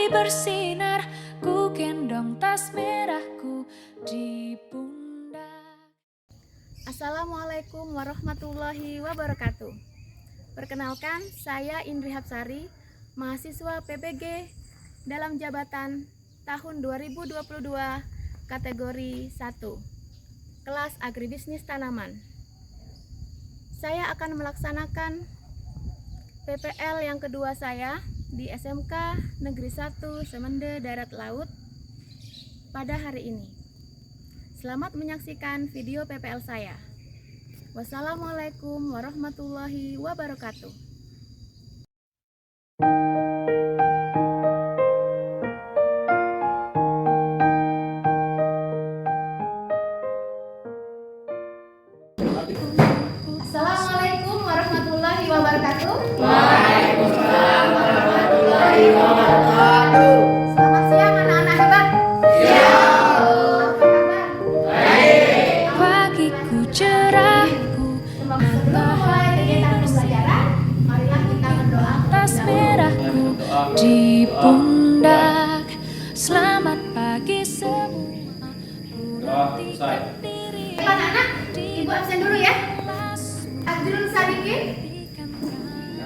matahari bersinar, ku gendong tas merahku di pundak. Assalamualaikum warahmatullahi wabarakatuh. Perkenalkan, saya Indri Hapsari, mahasiswa PPG dalam jabatan tahun 2022, kategori 1, kelas agribisnis tanaman. Saya akan melaksanakan PPL yang kedua saya di SMK Negeri 1 Semende Darat Laut pada hari ini. Selamat menyaksikan video PPL saya. Wassalamualaikum warahmatullahi wabarakatuh. Assalamualaikum warahmatullahi wabarakatuh. Waalaikumsalam warahmatullahi wabarakatuh. Selamat siang anak-anak hebat. Siap. Apa kabar? Baik. Pagiku cerahku, Sebelum mulai kegiatan pembelajaran, marilah kita berdoa. tas merahku di pundak. Selamat pagi semua, ku ratikan diri Baik, anak-anak, Ibu absen dulu ya. Azrul Sadikin.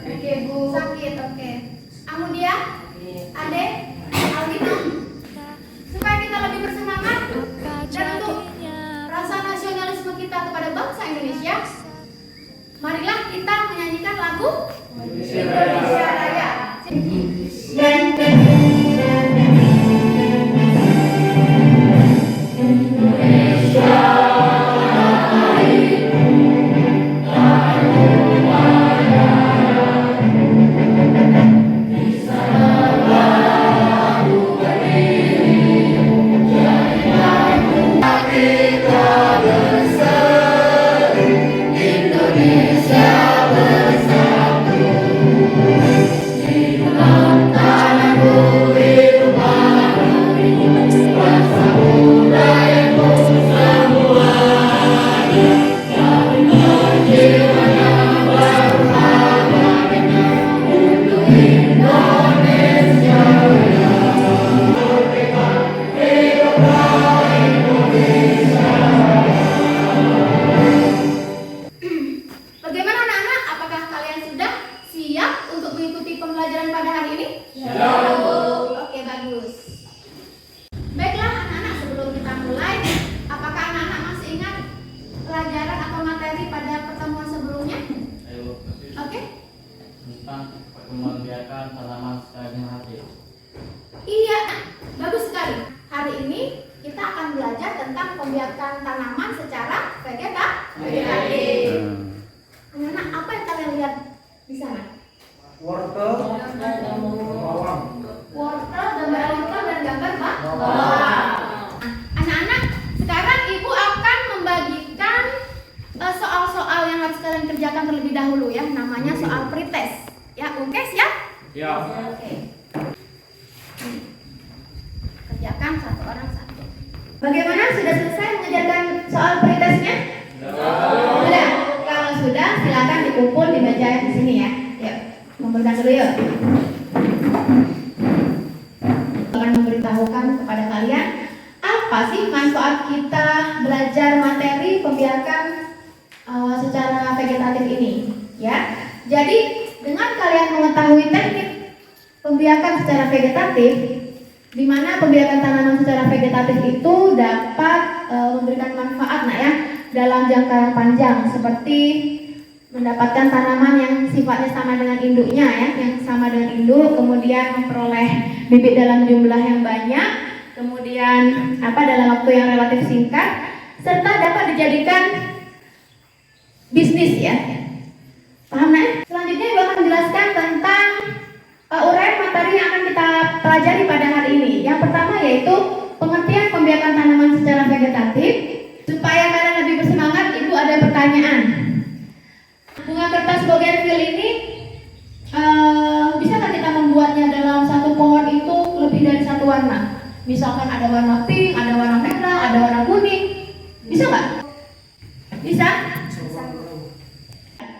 Oke, Bu. Sakit, oke. Amudia, Ade, Alvina. Supaya kita lebih bersemangat dan untuk rasa nasionalisme kita kepada bangsa Indonesia, marilah kita menyanyikan lagu Indonesia Raya. Bagaimana anak-anak? Apakah kalian sudah siap untuk mengikuti pembelajaran pada hari ini? Siap. Oke, bagus. Baiklah anak-anak, sebelum kita mulai, apakah anak-anak masih ingat pelajaran atau materi pada pertemuan sebelumnya? Ayo, Oke? tentang membiarkan tanaman secara merhati. Iya, bagus sekali. Hari ini kita akan belajar tentang pembiakan tanaman secara vegetatif. Anak-anak, apa yang kalian lihat di sana? Wortel, bawang. Wortel, gambar wortel dan gambar bawang. Anak-anak, sekarang ibu akan membagikan soal-soal yang harus kalian kerjakan terlebih dahulu ya. Namanya soal pretest. Ya, oke, siap? Siap. Oke. Kerjakan satu orang satu. Bagaimana? Sudah selesai mengerjakan soal pretestnya? Sudah. Kalau sudah, silakan dikumpul di meja di sini ya. Yuk, kumpulkan dulu yuk. Akan memberitahukan kepada kalian apa sih manfaat kita belajar materi pembiakan secara vegetatif ini, ya. Jadi dengan kalian mengetahui teknik pembiakan secara vegetatif, di mana pembiakan tanaman secara vegetatif itu dapat memberikan manfaat ya dalam jangka yang panjang, seperti mendapatkan tanaman yang sifatnya sama dengan induknya ya, yang sama dengan induk, kemudian memperoleh bibit dalam jumlah yang banyak, kemudian dalam waktu yang relatif singkat, serta dapat dijadikan bisnis ya. Paham ya? Selanjutnya Ibu akan menjelaskan tentang uraian materi yang akan kita pelajari pada hari ini. Yang pertama yaitu pengertian pembiakan tanaman secara vegetatif. Supaya kalian lebih bersemangat, Ibu ada pertanyaan. Bunga kertas bougainville ini bisakah kita membuatnya dalam satu pohon itu lebih dari satu warna? Misalkan ada warna pink, ada warna merah, ada warna kuning. Bisa nggak? Bisa?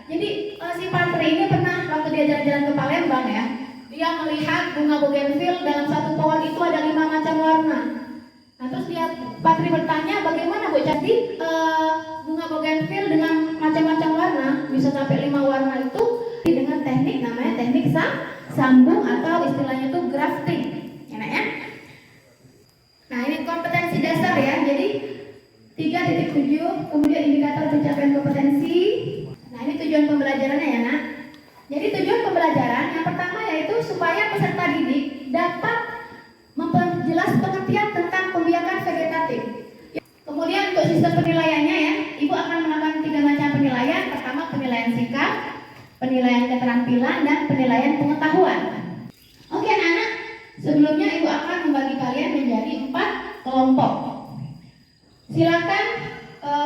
Jadi si Pantri ini pernah waktu dia jalan-jalan ke Palembang ya, dia melihat bunga bougainville dalam satu pohon itu ada 5 macam warna. Nah, terus dia Patri bertanya, bagaimana Bu? Jadi bunga bougainville dengan macam-macam warna bisa sampai 5 warna itu dengan teknik namanya teknik sambung atau istilahnya itu grafting. Enak ya? Nah, ini kompetensi dasar ya. Jadi 3.7, kemudian indikator pencapaian kompetensi. Nah, ini tujuan pembelajarannya ya, Nak. Jadi tujuan pembelajaran yang pertama yaitu supaya peserta didik dapat memperjelas pengertian tentang pembiakan vegetatif. Kemudian untuk sistem penilaiannya ya, Ibu akan melakukan 3 macam penilaian. Pertama penilaian sikap, penilaian keterampilan, dan penilaian pengetahuan. Oke anak-anak, sebelumnya Ibu akan membagi kalian menjadi 4 kelompok. Silakan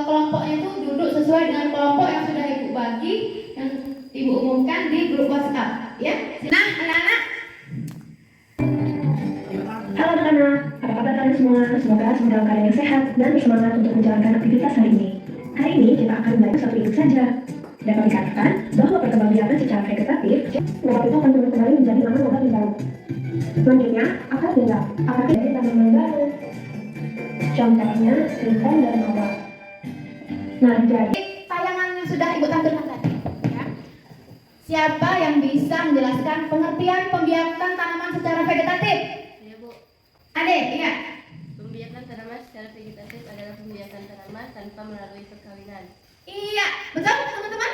kelompoknya itu duduk sesuai dengan kelompok yang sudah Ibu bagi, yang Ibu umumkan di grup WhatsApp ya. Nah anak-anak, halo anak-anak, apa kabar kalian semua? Semoga dalam keadaan yang sehat dan bersemangat untuk menjalankan aktivitas hari ini. Hari ini kita akan belajar satu induk saja. Dapat dikatakan bahwa perkembangbiakan secara vegetatif, logam itu akan kembali menjadi nama logam yang baru. Selanjutnya, akar benda. Akar benda tanaman baru. Contohnya, singkong dan mawar. Nah, jadi tayangan yang sudah Ibu tampilkan tadi ya. Siapa yang bisa menjelaskan pengertian pembiakan tanaman secara vegetatif? Ya Bu, Adek, iya. pembiakan tanaman secara vegetatif adalah pembiakan tanaman tanpa melalui perkawinan. Iya, betul teman-teman?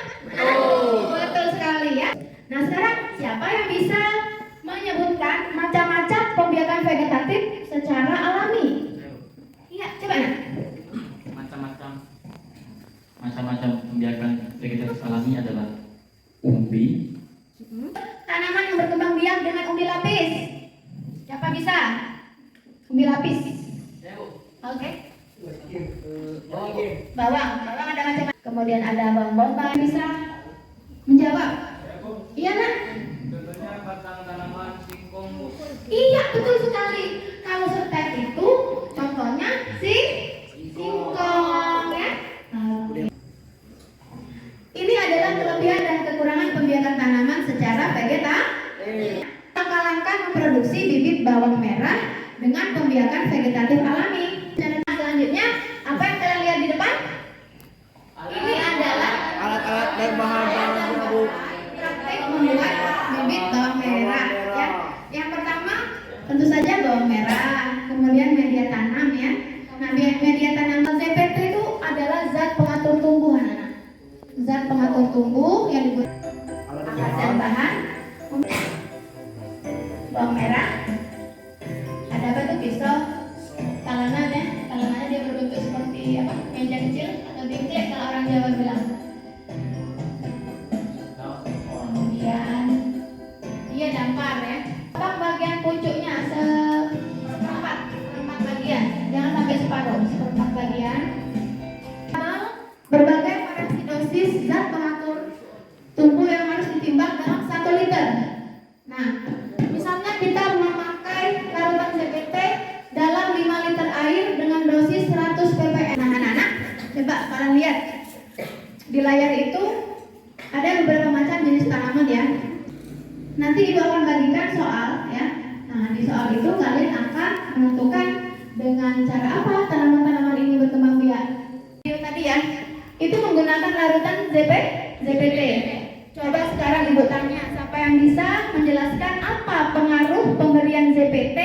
Betul sekali ya. Nah sekarang siapa yang bisa menyebutkan macam-macam pembiakan vegetatif secara alami? Iya, coba nak. Macam-macam pembiakan vegetatif alami adalah umbi, Tanaman yang berkembang biak dengan umbi lapis. Siapa bisa? Umbi lapis. Oke. Bawang ada macam. Kemudian ada bawang bombay, bisa menjawab. Iya nak? contohnya batang tanaman singkong. Iya betul sekali. Kalau setek itu contohnya singkong ya. Ini adalah kelebihan dan kekurangan pembiakan tanaman secara vegetatif. Langkah-langkah memproduksi bibit bawang merah dengan pembiakan vegetatif alami. Dan selanjutnya apa yang kalian lihat di depan? Ini adalah Alat-alat dan bahan-bahan Bu. praktek membuat bibit bawang merah ya. Yang pertama tentu saja bawang merah, kemudian media tanam ya. Nah, media tanam ZPT itu adalah zat pengatur tumbuh anak-anak. Zat pengatur tumbuh yang digunakan alat dan bahan bawang merah. Ada apa tuh pisau? Talenan ya. Talenannya dia berbentuk seperti apa? Meja kecil atau dingklek kalau orang Jawa bilang. Kemudian dia dampar ya. Apa bagian pucuknya seperempat bagian, jangan sampai separuh, seperempat bagian. Berbagai variasi dosis zat pengatur tumbuh yang harus ditimbang dalam 1 liter. Nah, misalnya kita memakai larutan ZPT dalam 5 liter air dengan dosis 100 ppm. Nah, anak-anak, coba kalian lihat di layar itu ada beberapa macam jenis tanaman ya. Nanti Ibu akan bagikan soal ya. Nah, di soal itu kalian akan menentukan dengan cara apa tanaman-tanaman ini berkembang biak. Video tadi ya, itu menggunakan larutan ZPT. Coba sekarang Ibu tanya, siapa yang bisa menjelaskan apa pengaruh pemberian ZPT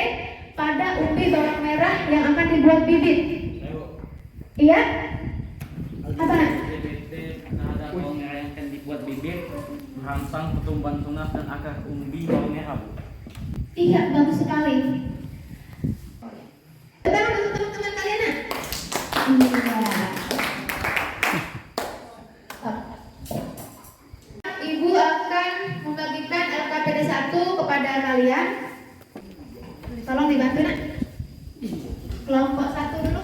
pada umbi bawang merah yang akan dibuat bibit? Iya? Apa? ZPT terhadap bawang merah yang akan dibuat bibit merangsang pertumbuhan tunas dan akar umbi bawang merah. Iya, bagus sekali. Coba untuk teman-teman kalian nak. Iya. Ibu akan membagikan LKPD 1 kepada kalian. Tolong dibantu nak. Kelompok 1 dulu.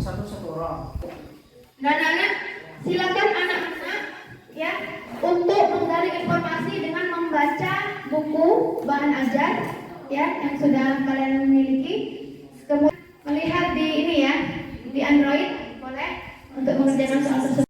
Satu orang. Dan anak, silakan anak-anak ya untuk menggali informasi dengan membaca buku bahan ajar ya yang sudah kalian miliki. Kemudian melihat di ini ya di Android boleh untuk mengerjakan soal tersebut.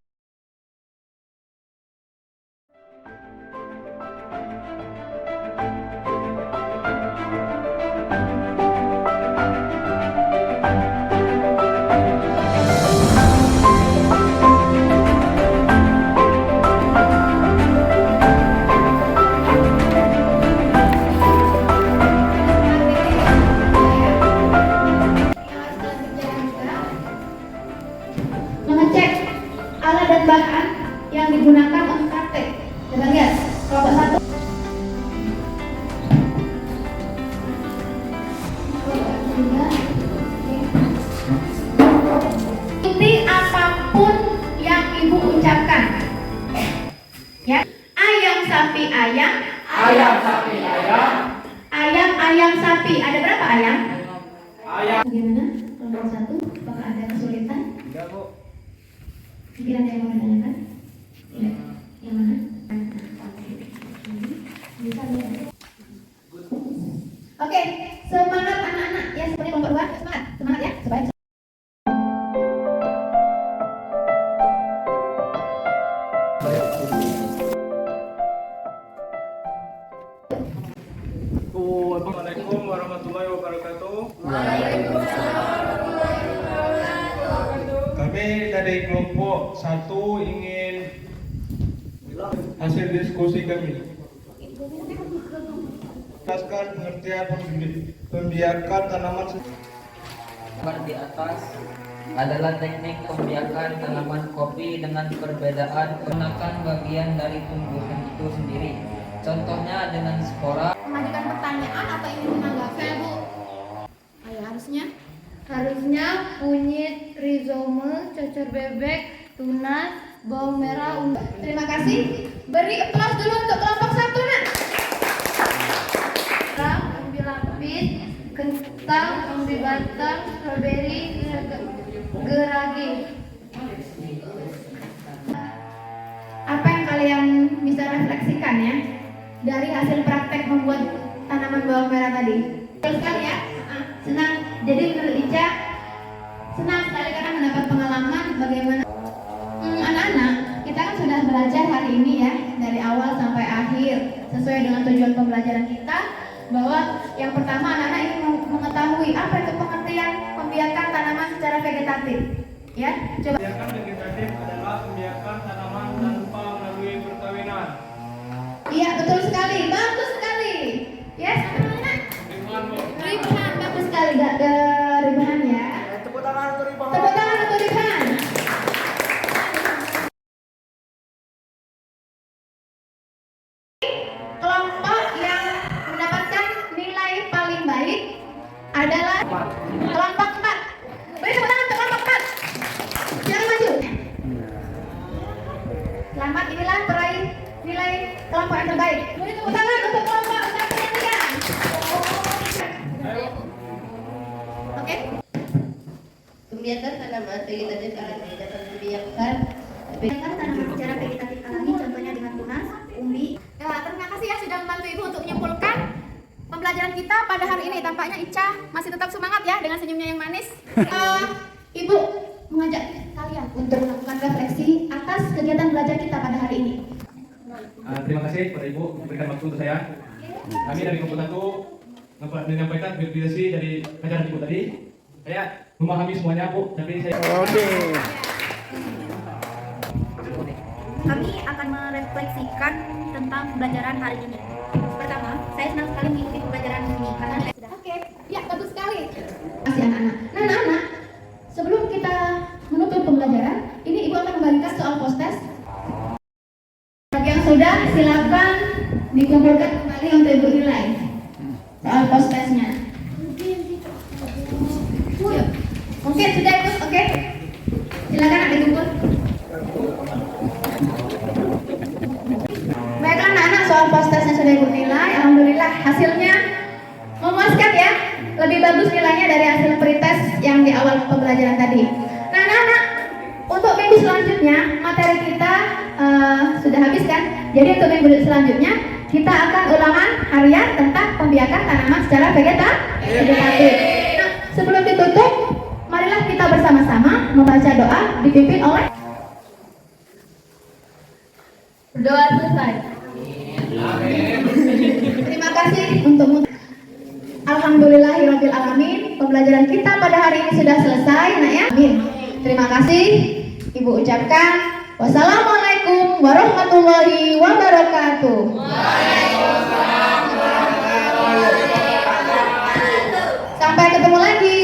Bagaimana? Kelompok 1, apakah ada kesulitan? Enggak kok. Mungkin ada yang mau ditanyakan? Tidak. Yang mana? Bisa lihat. Oke, semangat anak-anak ya, seperti kelompok 2, semangat, semangat ya, supaya Assalamualaikum warahmatullahi wabarakatuh. Kami dari kelompok 1 ingin hasil diskusi kami. Jelaskan pengertian pembiakan tanaman. Gambar di atas adalah teknik pembiakan tanaman kopi dengan perbedaan menggunakan bagian dari tumbuhan itu sendiri. Contohnya dengan spora. mengajukan pertanyaan atau ingin menanggapi, Bu? Ayo, harusnya kunyit, rizome, cocor bebek, tunas, bawang merah, Terima kasih. Beri aplaus dulu untuk kelompok 1, nak. Umbi lapis, kentang, umbi batang, strawberry, geragi. Apa yang kalian bisa refleksikan ya dari hasil praktek membuat tanaman bawang merah tadi? Betul sekali ya? Senang. Jadi menurut Ica senang sekali karena mendapat pengalaman bagaimana anak-anak kita kan sudah belajar hari ini ya dari awal sampai akhir sesuai dengan tujuan pembelajaran kita, bahwa yang pertama anak-anak ingin mengetahui apa itu pengertian pembiakan tanaman secara vegetatif ya. Coba. Pembiakan vegetatif adalah pembiakan tanaman tanpa melalui perkawinan. Iya, betul sekali, bagus sekali. Yes, anak-anak. Ribahan, bagus sekali, Ribahan ya. Tepuk tangan untuk Ribahan. Tepuk tangan untuk Ribahan. Kelompok yang mendapatkan nilai paling baik adalah kelompok 4. Beri tepuk tangan untuk kelompok 4. Jangan maju. Selamat, inilah peraih nilai kelompok yang terbaik. Beri tepuk tangan untuk kelompok 1 yang 3. Oke. Pembiakan tanaman vegetatif alami dapat membiarkan Tanaman secara vegetatif alami, contohnya dengan tunas, umbi. Terima kasih ya sudah membantu Ibu untuk menyimpulkan pembelajaran kita pada hari ini. Tampaknya Ica masih tetap semangat ya dengan senyumnya yang manis. Ibu mengajak kalian untuk melakukan refleksi atas kegiatan belajar kita pada hari ini. Terima kasih kepada Ibu memberikan waktu untuk saya. Kami dari kelompok 1 menyampaikan verifikasi dari ajaran Ibu tadi. Saya memahami semuanya, Bu, tapi saya Kami akan merefleksikan tentang pembelajaran hari ini. Pertama, saya senang sekali mengikuti pembelajaran ini karena saya sudah. Oke, ya bagus sekali. Kasih anak-anak. Nah, anak-anak, sebelum kita menutup pembelajaran, ini Ibu akan membagikan soal post-test. Bagi yang sudah, silakan dikumpulkan kembali untuk Ibu nilai soal post-testnya. Yuk. Mungkin sudah itu, oke? Silakan anak dikumpul. Baiklah anak-anak, soal post-testnya sudah Ibu nilai. Alhamdulillah hasilnya memuaskan ya. Lebih bagus nilainya dari hasil pretest yang di awal pembelajaran tadi. Nah anak-anak, untuk minggu selanjutnya materi kita sudah habis kan? Jadi untuk minggu selanjutnya kita akan ulangan harian tentang pembiakan tanaman secara vegetatif. Nah, sebelum ditutup, marilah kita bersama-sama membaca doa dipimpin oleh doa selesai. Terima kasih untuk Alhamdulillahirabbil alamin. Pembelajaran kita pada hari ini sudah selesai, nak ya. Amin. Terima kasih. Ibu ucapkan wassalamualaikum warahmatullahi wabarakatuh. Sampai ketemu lagi.